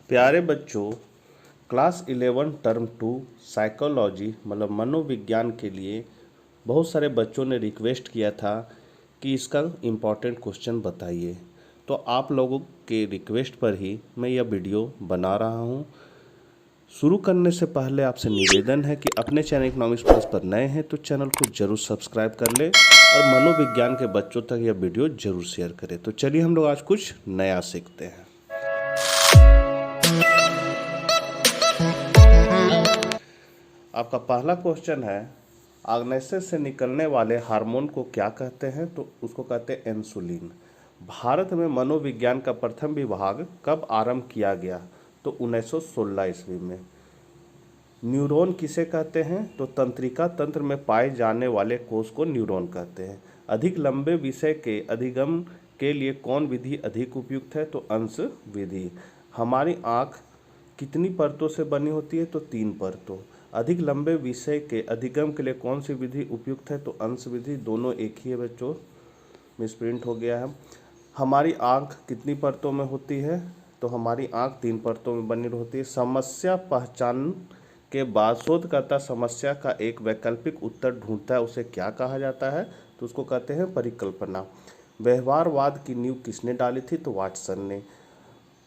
प्यारे बच्चों, class 11 term 2 psychology मतलब मनोविज्ञान के लिए बहुत सारे बच्चों ने रिक्वेस्ट किया था कि इसका इम्पोर्टेंट क्वेश्चन बताइए। तो आप लोगों के रिक्वेस्ट पर ही मैं यह वीडियो बना रहा हूँ। शुरू करने से पहले आपसे निवेदन है कि अपने चैनल इकोनॉमिक्स प्लस पर नए हैं तो चैनल को जरूर सब्सक्राइब कर ले और मनोविज्ञान के बच्चों तक यह वीडियो जरूर शेयर करें। तो चलिए हम लोग आज कुछ नया सीखते हैं। आपका पहला क्वेश्चन है, आग्नेय से निकलने वाले हार्मोन को क्या कहते हैं? तो उसको कहते हैं इंसुलिन। भारत में मनोविज्ञान का प्रथम विभाग कब आरंभ किया गया? तो 1916 ईस्वी में। न्यूरॉन किसे कहते हैं? तो तंत्रिका तंत्र में पाए जाने वाले कोष को न्यूरॉन कहते हैं। अधिक लंबे विषय के अधिगम के लिए कौन विधि अधिक उपयुक्त है? तो अंश विधि। हमारी आँख कितनी परतों से बनी होती है? तो 3 परतों। अधिक लंबे विषय के अधिगम के लिए कौन सी विधि उपयुक्त है? तो अंश विधि। दोनों एक ही है बच्चों, मिसप्रिंट हो गया है। हमारी आँख कितनी परतों में होती है? तो हमारी आँख 3 परतों में बनी होती है। समस्या पहचान के बाद शोधकर्ता समस्या का एक वैकल्पिक उत्तर ढूंढता है, उसे क्या कहा जाता है? तो उसको कहते हैं परिकल्पना। व्यवहारवाद की नींव किसने डाली थी? तो वाटसन ने।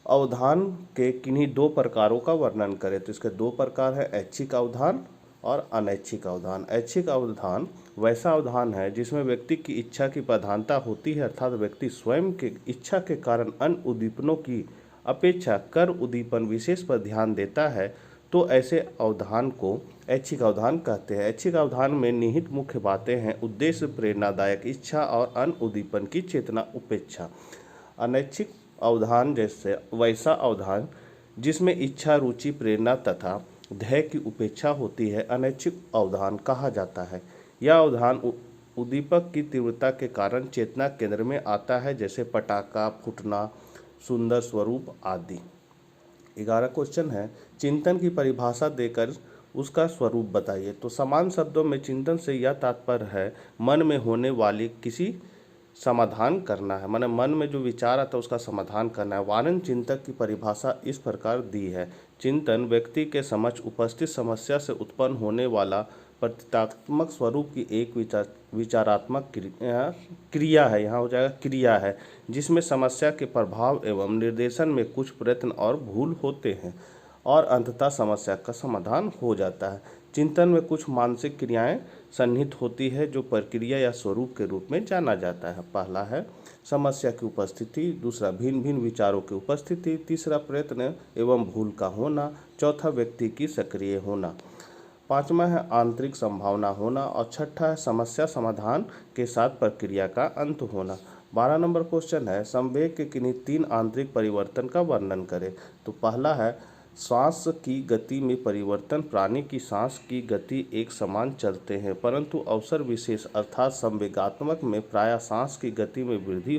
अवधान के किन्हीं 2 प्रकारों का वर्णन करें? तो इसके 2 प्रकार है, ऐच्छिक अवधान और अनैच्छिक अवधान। ऐच्छिक अवधान वैसा अवधान है जिसमें व्यक्ति की इच्छा की प्रधानता होती है, अर्थात व्यक्ति स्वयं के इच्छा के कारण अन्य उद्दीपनों की अपेक्षा कर उद्दीपन विशेष पर ध्यान देता है, तो ऐसे अवधान को ऐच्छिक अवधान कहते हैं। ऐच्छिक अवधान में निहित मुख्य बातें हैं, उद्देश्य, प्रेरणादायक इच्छा और अन्य उद्दीपन की चेतना, उपेक्षा। अनैच्छिक अवधान जैसे वैसा अवधान जिसमें इच्छा, रुचि, प्रेरणा तथा ध्येय की उपेक्षा होती है, अनैच्छिक अवधान कहा जाता है। यह अवधान उद्दीपक की तीव्रता के कारण चेतना केंद्र में आता है, जैसे पटाखा फूटना, सुंदर स्वरूप आदि। 11 क्वेश्चन है, चिंतन की परिभाषा देकर उसका स्वरूप बताइए। तो समान शब्दों में चिंतन से यह तात्पर्य है मन में होने वाली किसी समाधान करना है, माने मन में जो विचार आता है उसका समाधान करना है। वारन चिंतक की परिभाषा इस प्रकार दी है, चिंतन व्यक्ति के समक्ष उपस्थित समस्या से उत्पन्न होने वाला प्रतीकात्मक स्वरूप की एक विचारात्मक क्रिया है, यहाँ हो जाएगा क्रिया है, जिसमें समस्या के प्रभाव एवं निर्देशन में कुछ प्रयत्न और भूल होते हैं और अंततः समस्या का समाधान हो जाता है। चिंतन में कुछ मानसिक क्रियाएं सन्निहित होती है जो प्रक्रिया या स्वरूप के रूप में जाना जाता है। पहला है समस्या की उपस्थिति, दूसरा भिन्न भिन्न विचारों की उपस्थिति, तीसरा प्रयत्न एवं भूल का होना, चौथा व्यक्ति की सक्रिय होना, पांचवा है आंतरिक संभावना होना और छठा है समस्या समाधान के साथ प्रक्रिया का अंत होना। 12 नंबर क्वेश्चन है, संवेग के किन्हीं 3 आंतरिक परिवर्तन का वर्णन करें। तो पहला है श्वास की गति में परिवर्तन। प्राणी की सांस की गति एक समान चलते हैं, परंतु अवसर विशेष अर्थात संवेगात्मक में प्रायः सांस की गति में वृद्धि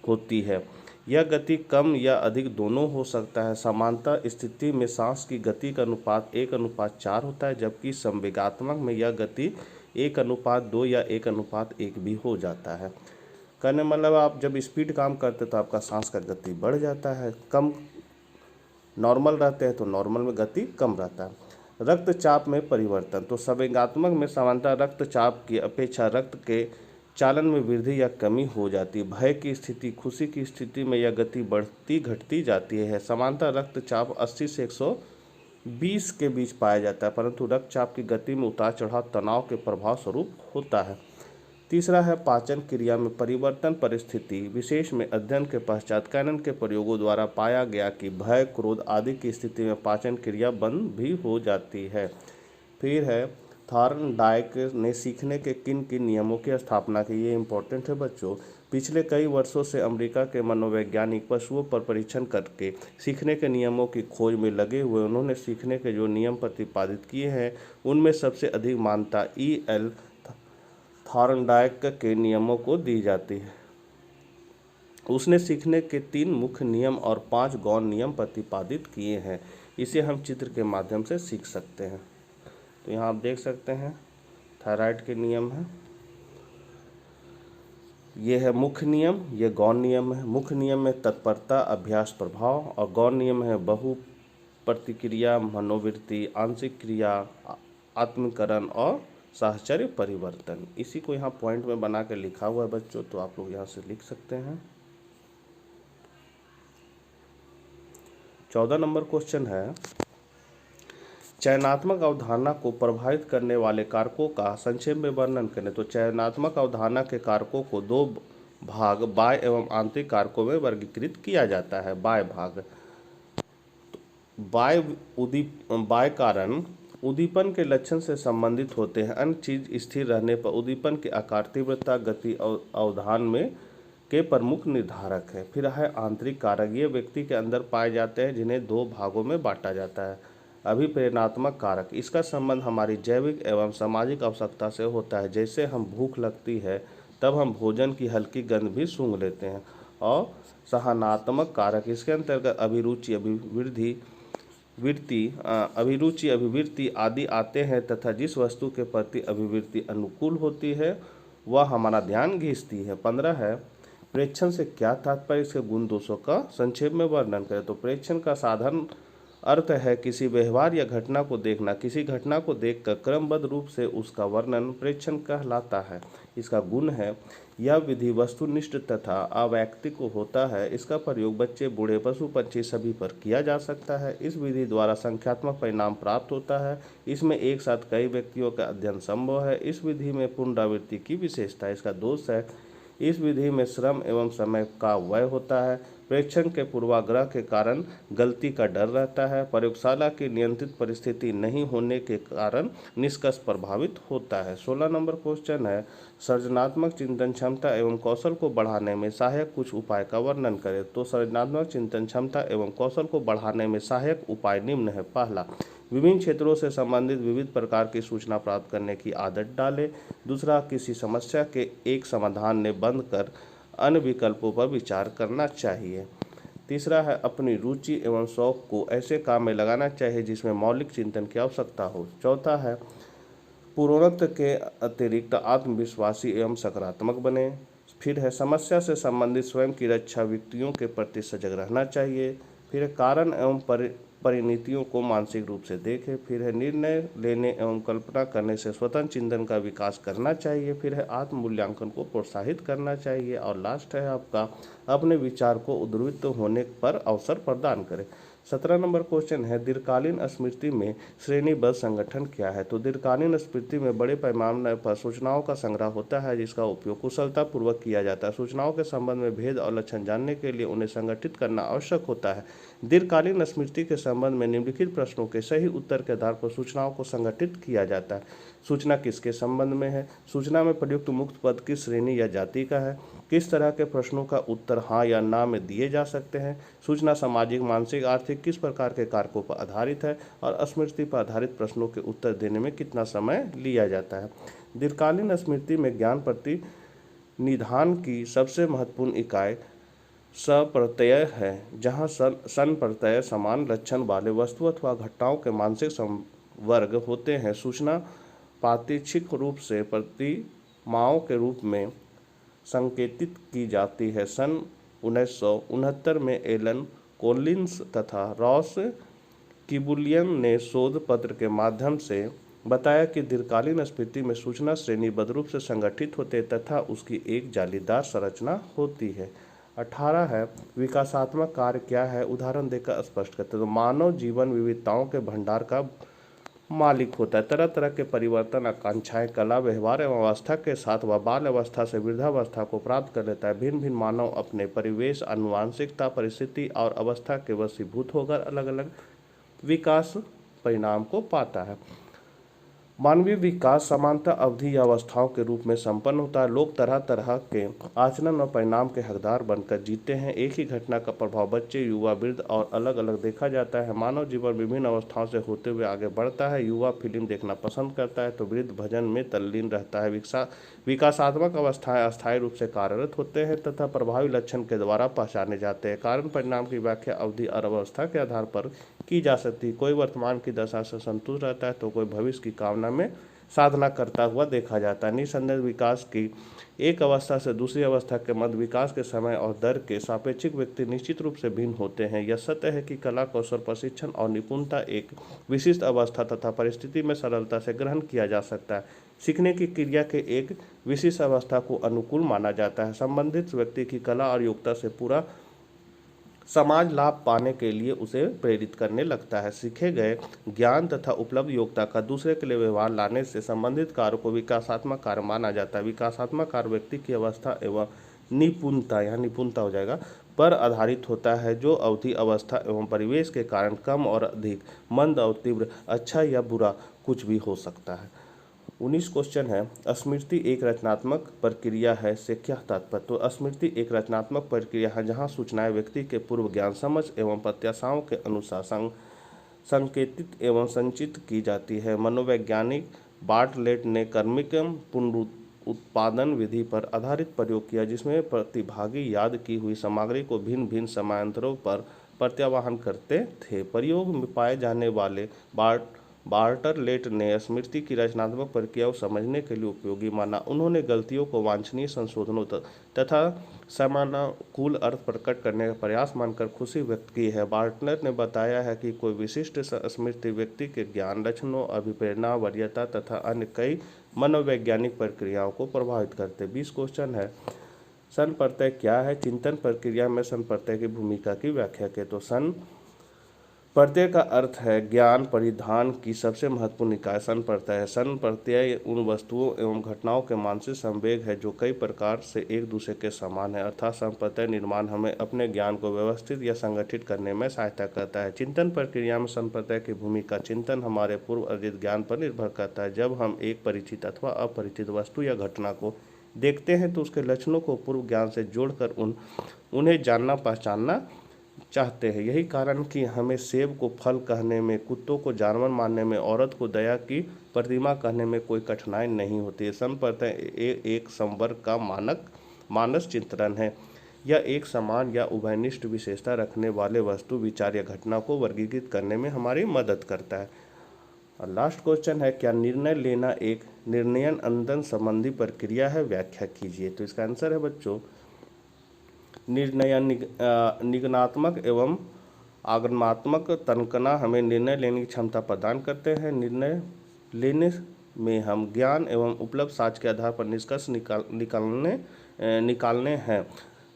होती है। यह गति कम या अधिक दोनों हो सकता है। समानता स्थिति में सांस की गति का अनुपात 1:4 होता है, जबकि संवेगात्मक में यह गति 1:2 या 1:1 भी हो जाता है। कहने मतलब आप जब स्पीड काम करते तो आपका सांस का गति बढ़ जाता है, कम नॉर्मल रहते हैं तो नॉर्मल में गति कम रहता है। रक्तचाप में परिवर्तन, तो संवेगात्मक में समानता रक्तचाप की अपेक्षा रक्त के चालन में वृद्धि या कमी हो जाती है। भय की स्थिति, खुशी की स्थिति में यह गति बढ़ती घटती जाती है। समानता रक्तचाप 80 से 120 के बीच पाया जाता है, परंतु रक्तचाप की गति में उतार चढ़ाव तनाव के प्रभाव स्वरूप होता है। तीसरा है पाचन क्रिया में परिवर्तन। परिस्थिति विशेष में अध्ययन के पश्चात कैनन के प्रयोगों द्वारा पाया गया कि भय, क्रोध आदि की स्थिति में पाचन क्रिया बंद भी हो जाती है। फिर है थॉर्नडाइक ने सीखने के किन किन नियमों की स्थापना की। ये इंपॉर्टेंट है बच्चों। पिछले कई वर्षों से अमेरिका के मनोवैज्ञानिक पशुओं पर परीक्षण करके सीखने के नियमों की खोज में लगे हुए। उन्होंने सीखने के जो नियम प्रतिपादित किए हैं उनमें सबसे अधिक मान्यता E.L. थॉर्नडाइक के नियमों को दी जाती है। उसने सीखने के 3 मुख्य नियम और 5 गौण नियम प्रतिपादित किए हैं। इसे हम चित्र के माध्यम से सीख सकते हैं। तो यहाँ आप देख सकते हैं थायराइड के नियम हैं, ये है मुख्य नियम, ये गौण नियम है। मुख्य नियम में तत्परता, अभ्यास, प्रभाव, और गौण नियम है बहु प्रतिक्रिया, मनोवृत्ति, आंशिक क्रिया, आत्मीकरण और साहचर्य परिवर्तन। इसी को यहाँ पॉइंट में बना के लिखा हुआ है बच्चों, तो आप लोग यहाँ से लिख सकते हैं। 14 नंबर क्वेश्चन है, चयनात्मक अवधारणा को प्रभावित करने वाले कारकों का संक्षेप में वर्णन करें। तो चयनात्मक अवधारणा के कारकों को दो भाग, बाह्य एवं आंतरिक कारकों में वर्गीकृत किया जाता है। बाह्य भाग, बाह्य कारण उद्दीपन के लक्षण से संबंधित होते हैं। अन्य चीज स्थिर रहने पर उद्दीपन के आकार, तीव्रता, गति और अवधान में के प्रमुख निर्धारक है। फिर है आंतरिक कारक, ये व्यक्ति के अंदर पाए जाते हैं जिन्हें दो भागों में बांटा जाता है। अभिप्रेरणात्मक कारक, इसका संबंध हमारी जैविक एवं सामाजिक आवश्यकता से होता है। जैसे हम भूख लगती है तब हम भोजन की हल्की गंध भी सूंघ लेते हैं। और सहानात्मक कारक, इसके अंतर्गत अभिरुचि, अभिवृत्ति आदि आते हैं तथा जिस वस्तु के प्रति अभिवृत्ति अनुकूल होती है वह हमारा ध्यान खींचती है। 15 है, प्रेक्षण से क्या तात्पर्य, इसके गुण दोषों का संक्षेप में वर्णन करें। तो प्रेक्षण का साधारण अर्थ है किसी व्यवहार या घटना को देखना। किसी घटना को देखकर क्रमबद्ध रूप से उसका वर्णन प्रेक्षण कहलाता है। इसका गुण है, यह विधि वस्तुनिष्ठ तथा अवैयक्तिक होता है। इसका प्रयोग बच्चे, बूढ़े, पशु, पक्षी सभी पर किया जा सकता है। इस विधि द्वारा संख्यात्मक परिणाम प्राप्त होता है। इसमें एक साथ कई व्यक्तियों का अध्ययन संभव है। इस विधि में पुनरावृत्ति की विशेषता है। इसका दोष है, इस विधि में श्रम एवं समय का व्यय होता है। प्रेक्षण के पूर्वाग्रह के कारण गलती का डर रहता है। प्रयोगशाला की नियंत्रित परिस्थिति नहीं होने के कारण निष्कर्ष प्रभावित होता है। 16 नंबर क्वेश्चन है, सृजनात्मक चिंतन क्षमता एवं कौशल को बढ़ाने में सहायक कुछ उपाय का वर्णन करें। तो सृजनात्मक चिंतन क्षमता एवं कौशल को बढ़ाने में सहायक उपाय निम्न है। पहला, विभिन्न क्षेत्रों से संबंधित विविध प्रकार की सूचना प्राप्त करने की आदत डालें। दूसरा, किसी समस्या के एक समाधान ने बंद कर अन्य विकल्पों पर विचार करना चाहिए। तीसरा है, अपनी रुचि एवं शौक को ऐसे काम में लगाना चाहिए जिसमें मौलिक चिंतन की आवश्यकता हो। चौथा है, पूर्वोक्त के अतिरिक्त आत्मविश्वासी एवं सकारात्मक बने। फिर है, समस्या से संबंधित स्वयं की रक्षा व्यक्तियों के प्रति सजग रहना चाहिए। फिर है, कारण एवं परिणतियों को मानसिक रूप से देखें। फिर है, निर्णय लेने एवं कल्पना करने से स्वतंत्र चिंतन का विकास करना चाहिए। फिर है, आत्म मूल्यांकन को प्रोत्साहित करना चाहिए। और लास्ट है आपका, अपने विचार को उद्दीपित होने पर अवसर प्रदान करें। 17 नंबर क्वेश्चन है, दीर्घकालीन स्मृति में श्रेणीबद्ध संगठन क्या है। तो दीर्घकालीन स्मृति में बड़े पैमाने पर सूचनाओं का संग्रह होता है जिसका उपयोग कुशलतापूर्वक किया जाता है। सूचनाओं के संबंध में भेद और लक्षण जानने के लिए उन्हें संगठित करना आवश्यक होता है। दीर्घकालीन स्मृति के संबंध में निम्नलिखित प्रश्नों के सही उत्तर के आधार पर सूचनाओं को संगठित किया जाता है। सूचना किसके संबंध में है, सूचना में प्रयुक्त मुक्त पद किस श्रेणी या जाति का है, किस तरह के प्रश्नों का उत्तर हाँ या ना में दिए जा सकते हैं, सूचना सामाजिक, मानसिक, आर्थिक किस प्रकार के कारकों पर आधारित है, और स्मृति पर आधारित प्रश्नों के उत्तर देने में कितना समय लिया जाता है। दीर्घकालीन स्मृति में ज्ञान प्रतिनिधान की सबसे महत्वपूर्ण इकाई सप्रत्यय है, जहाँ सन प्रत्यय समान लक्षण वाले वस्तु अथवा घटनाओं के मानसिक संवर्ग होते हैं। सूचना प्रात्यक्षिक रूप से प्रतिमाओं के रूप में संकेतित की जाती है। सन 1969 में एलन कोलिंस तथा रॉस किबुलियन ने शोध पत्र के माध्यम से बताया कि दीर्घकालीन स्मृति में सूचना श्रेणीबद्ध रूप से संगठित होते तथा उसकी एक जालीदार संरचना होती है। 18 है, विकासात्मक कार्य क्या है, उदाहरण देकर स्पष्ट करते। तो मानव जीवन विविधताओं के भंडार का मालिक होता है। तरह तरह के परिवर्तन, आकांक्षाएं, कला, व्यवहार एवं अवस्था के साथ वह बाल अवस्था से वृद्धावस्था को प्राप्त कर लेता है। भिन्न भिन्न मानव अपने परिवेश, आनुवंशिकता, परिस्थिति और अवस्था के वशीभूत होकर अलग अलग विकास परिणाम को पाता है। मानवीय विकास समानता अवधि या अवस्थाओं के रूप में संपन्न होता है। लोग तरह तरह के आचरण और परिणाम के हकदार बनकर जीते हैं। एक ही घटना का प्रभाव बच्चे, युवा, वृद्ध और अलग अलग देखा जाता है। मानव जीवन विभिन्न अवस्थाओं से होते हुए आगे बढ़ता है। युवा फिल्म देखना पसंद करता है तो वृद्ध भजन में तल्लीन रहता है। विकासात्मक अवस्थाएं अस्थायी रूप से कार्यरत होते हैं तथा प्रभावी लक्षण के द्वारा पहचाने जाते हैं। कारण परिणाम की व्याख्या अवधि और अवस्था के आधार पर की जा सकती है। कोई वर्तमान की दशा से संतुष्ट रहता है तो कोई भविष्य की कामना में साधना करता हुआ देखा जाता है। निसंदेह विकास की एक अवस्था से दूसरी अवस्था के मध्य विकास के समय और दर के सापेक्षिक व्यक्ति निश्चित रूप से भिन्न होते हैं। यह सत्य है कि कला, कौशल, प्रशिक्षण और निपुणता एक विशिष्ट अवस्था तथा परिस्थिति में सरलता से ग्रहण किया जा सकता है। सीखने की क्रिया के एक विशिष्ट अवस्था को अनुकूल माना जाता है। संबंधित व्यक्ति की कला और योग्यता से पूरा समाज लाभ पाने के लिए उसे प्रेरित करने लगता है। सीखे गए ज्ञान तथा उपलब्ध योग्यता का दूसरे के लिए व्यवहार लाने से संबंधित कार्य को विकासात्मक कार्य माना जाता है। विकासात्मक कार्य व्यक्ति की अवस्था एवं निपुणता, यहाँ निपुणता हो जाएगा, पर आधारित होता है, जो अवधि, अवस्था एवं परिवेश के कारण कम और अधिक, मंद और तीव्र, अच्छा या बुरा कुछ भी हो सकता है। 19 क्वेश्चन है, स्मृति एक रचनात्मक प्रक्रिया है से क्या तात्पर्य। तो स्मृति एक रचनात्मक प्रक्रिया है जहाँ सूचनाएं व्यक्ति के पूर्व ज्ञान, समझ एवं प्रत्याशाओं के अनुसार संकेतित एवं संचित की जाती है। मनोवैज्ञानिक बार्टलेट ने क्रमिक पुनरुत्पादन विधि पर आधारित प्रयोग किया, जिसमें प्रतिभागी याद की हुई सामग्री को भिन्न भिन्न समयांतरों पर प्रत्यावाहन करते थे। प्रयोग में पाए जाने वाले बार्टलेट ने स्मृति की रचनात्मक प्रक्रिया को समझने के लिए उपयोगी माना। उन्होंने गलतियों को वांछनीय संशोधनों तथा समानुकूल अर्थ प्रकट करने का प्रयास मानकर खुशी व्यक्त की है। बार्टलेट ने बताया है कि कोई विशिष्ट स्मृति व्यक्ति के ज्ञान, लक्षणों, अभिप्रेरणा, वरीयता तथा अन्य कई मनोवैज्ञानिक प्रक्रियाओं को प्रभावित करते। 20 क्वेश्चन है, सन प्रत्यय क्या है। चिंतन प्रक्रिया में सन प्रत्यय की भूमिका की व्याख्या के। तो सन प्रत्यय का अर्थ है ज्ञान परिधान की सबसे महत्वपूर्ण इकाई सन प्रत्यय है। सन प्रत्यय उन वस्तुओं एवं घटनाओं के मानसिक संवेग है जो कई प्रकार से एक दूसरे के समान है, अर्थात सन प्रत्यय निर्माण हमें अपने ज्ञान को व्यवस्थित या संगठित करने में सहायता करता है। चिंतन प्रक्रिया में सन प्रत्यय की भूमिका। चिंतन हमारे पूर्व अर्जित ज्ञान पर निर्भर करता है। जब हम एक परिचित अथवा अपरिचित वस्तु या घटना को देखते हैं तो उसके लक्षणों को पूर्व ज्ञान से जोड़कर उन्हें जानना पहचानना चाहते हैं। यही कारण कि हमें सेब को फल कहने में, कुत्तों को जानवर मानने में, औरत को दया की प्रतिमा कहने में कोई कठिनाई नहीं होती है। सन प्रत्यय एक संवर्ग का मानस चिंतन है। यह एक समान या उभयनिष्ठ विशेषता रखने वाले वस्तु, विचार या घटना को वर्गीकृत करने में हमारी मदद करता है। और लास्ट क्वेश्चन है, क्या निर्णय लेना एक निर्णयन अंदन संबंधी प्रक्रिया है, व्याख्या कीजिए। तो इसका आंसर है बच्चों, निर्णय निगमनात्मक एवं आगमनात्मक तर्कना हमें निर्णय लेने की क्षमता प्रदान करते हैं। निर्णय लेने में हम ज्ञान एवं उपलब्ध साक्ष्य के आधार पर निष्कर्ष निकालने हैं,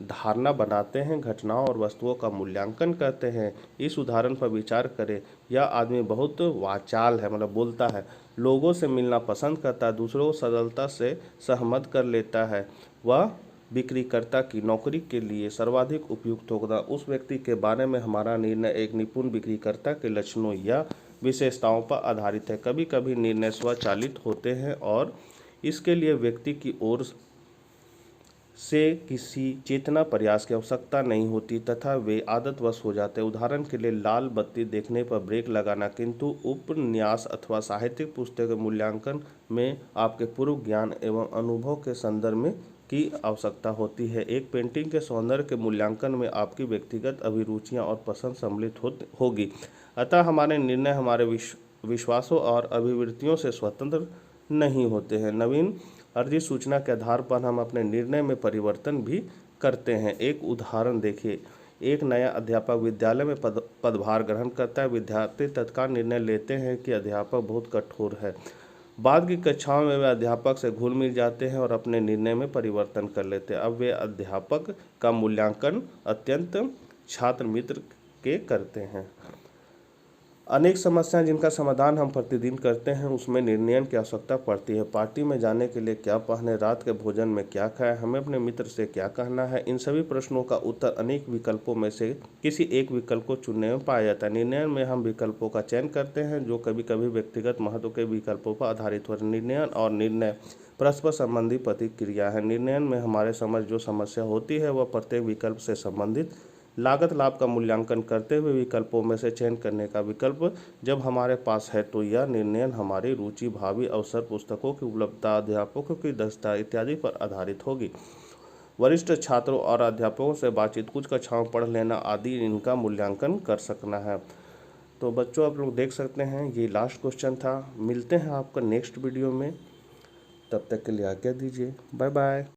धारणा बनाते हैं, घटनाओं और वस्तुओं का मूल्यांकन करते हैं। इस उदाहरण पर विचार करें, यह आदमी बहुत वाचाल है, मतलब बोलता है, लोगों से मिलना पसंद करता है, दूसरों को सरलता से सहमत कर लेता है, वह बिक्रीकर्ता की नौकरी के लिए सर्वाधिक उपयुक्त होगा। उस व्यक्ति के बारे में हमारा निर्णय एक निपुण बिक्रीकर्ता के लक्षणों या विशेषताओं पर आधारित है। कभी कभी निर्णय स्वचालित होते हैं और इसके लिए व्यक्ति की ओर से किसी चेतना प्रयास की आवश्यकता नहीं होती तथा वे आदतवश हो जाते हैं। उदाहरण के लिए लाल बत्ती देखने पर ब्रेक लगाना, किंतु उपन्यास अथवा साहित्यिक पुस्तक के मूल्यांकन में आपके पूर्व ज्ञान एवं अनुभव के संदर्भ में की आवश्यकता होती है। एक पेंटिंग के सौंदर्य के मूल्यांकन में आपकी व्यक्तिगत अभिरुचियां और पसंद सम्मिलित होगी। अतः हमारे निर्णय हमारे विश्वासों और अभिवृत्तियों से स्वतंत्र नहीं होते हैं। नवीन अर्जित सूचना के आधार पर हम अपने निर्णय में परिवर्तन भी करते हैं। एक उदाहरण देखिए, एक नया अध्यापक विद्यालय में पदभार ग्रहण करता है। विद्यार्थी तत्काल निर्णय लेते हैं कि अध्यापक बहुत कठोर है। बाद की कक्षाओं में वे अध्यापक से घुल मिल जाते हैं और अपने निर्णय में परिवर्तन कर लेते हैं। अब वे अध्यापक का मूल्यांकन अत्यंत छात्र मित्र के करते हैं। अनेक समस्याएं जिनका समाधान हम प्रतिदिन करते हैं उसमें निर्णय की आवश्यकता पड़ती है। पार्टी में जाने के लिए क्या पहने, रात के भोजन में क्या खाएं, हमें अपने मित्र से क्या कहना है, इन सभी प्रश्नों का उत्तर अनेक विकल्पों में से किसी एक विकल्प को चुनने में पाया जाता है। निर्णय में हम विकल्पों का चयन करते हैं जो कभी कभी व्यक्तिगत महत्व के विकल्पों पर आधारित हो। निर्णय और निर्णय परस्पर संबंधी प्रतिक्रिया है। निर्णय में हमारे समझ जो समस्या होती है वह प्रत्येक विकल्प से संबंधित लागत लाभ का मूल्यांकन करते हुए विकल्पों में से चयन करने का विकल्प जब हमारे पास है तो यह निर्णय हमारी रुचि, भावी अवसर, पुस्तकों की उपलब्धता, अध्यापकों की दक्षता इत्यादि पर आधारित होगी। वरिष्ठ छात्रों और अध्यापकों से बातचीत, कुछ कक्षाओं पढ़ लेना आदि इनका मूल्यांकन कर सकना है। तो बच्चों आप लोग देख सकते हैं, ये लास्ट क्वेश्चन था। मिलते हैं आपका नेक्स्ट वीडियो में, तब तक के लिए आज्ञा दीजिए। Bye bye.